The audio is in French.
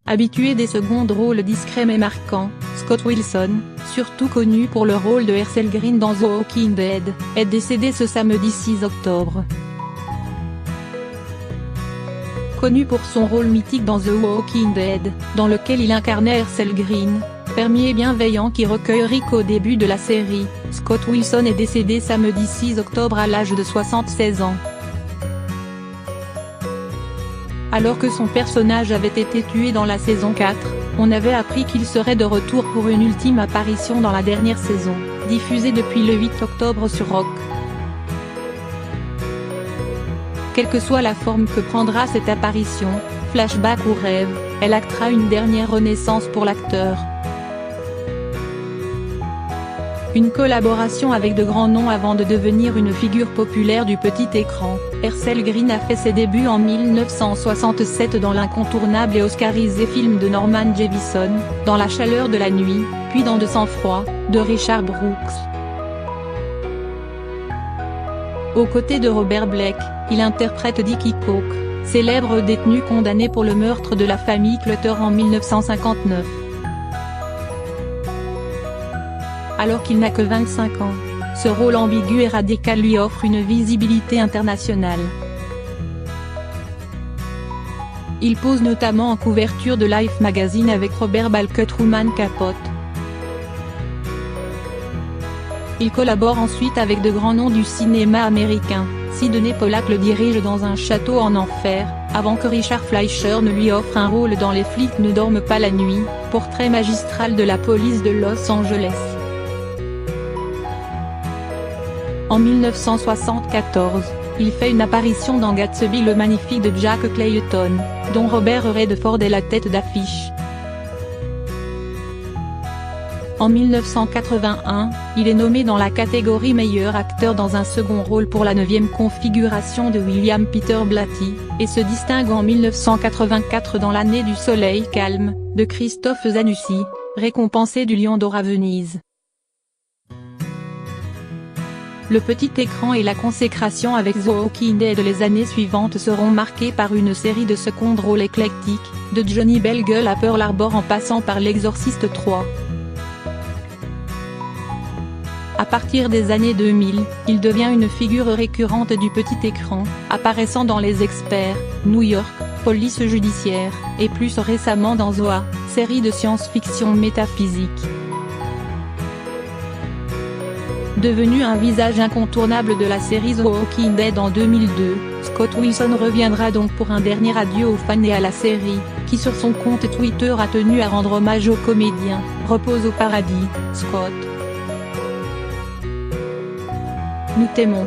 Habitué des seconds rôles discrets mais marquants, Scott Wilson, surtout connu pour le rôle de Herschel Green dans The Walking Dead, est décédé ce samedi 6 octobre. Connu pour son rôle mythique dans The Walking Dead, dans lequel il incarnait Herschel Green, fermier bienveillant qui recueille Rick au début de la série, Scott Wilson est décédé samedi 6 octobre à l'âge de 76 ans. Alors que son personnage avait été tué dans la saison 4, on avait appris qu'il serait de retour pour une ultime apparition dans la dernière saison, diffusée depuis le 8 octobre sur Rock. Quelle que soit la forme que prendra cette apparition, flashback ou rêve, elle actera une dernière renaissance pour l'acteur. Une collaboration avec de grands noms avant de devenir une figure populaire du petit écran, Herschel Green a fait ses débuts en 1967 dans l'incontournable et oscarisé film de Norman Jevison, Dans la chaleur de la nuit, puis dans De sang-froid, de Richard Brooks. Aux côtés de Robert Blake, il interprète Dickie Cook, célèbre détenu condamné pour le meurtre de la famille Clutter en 1959. Alors qu'il n'a que 25 ans, ce rôle ambigu et radical lui offre une visibilité internationale. Il pose notamment en couverture de Life magazine avec Robert Balke Truman Capote. Il collabore ensuite avec de grands noms du cinéma américain. Sidney Pollack le dirige dans un château en enfer, avant que Richard Fleischer ne lui offre un rôle dans Les flics ne dorment pas la nuit, portrait magistral de la police de Los Angeles. En 1974, il fait une apparition dans Gatsby le Magnifique de Jack Clayton, dont Robert Redford est la tête d'affiche. En 1981, il est nommé dans la catégorie meilleur acteur dans un second rôle pour la 9e configuration de William Peter Blatty, et se distingue en 1984 dans L'année du soleil calme, de Christophe Zanussi, récompensé du Lion d'or à Venise. Le petit écran et la consécration avec The Walking Dead les années suivantes seront marquées par une série de second rôles éclectiques, de Johnny Bell Gueule à Pearl Harbor en passant par L'Exorciste 3. À partir des années 2000, il devient une figure récurrente du petit écran, apparaissant dans Les Experts, New York, Police judiciaire, et plus récemment dans ZOA, série de science-fiction métaphysique. Devenu un visage incontournable de la série The Walking Dead en 2002, Scott Wilson reviendra donc pour un dernier adieu aux fans et à la série, qui sur son compte Twitter a tenu à rendre hommage au comédien. Repose au paradis, Scott. Nous t'aimons.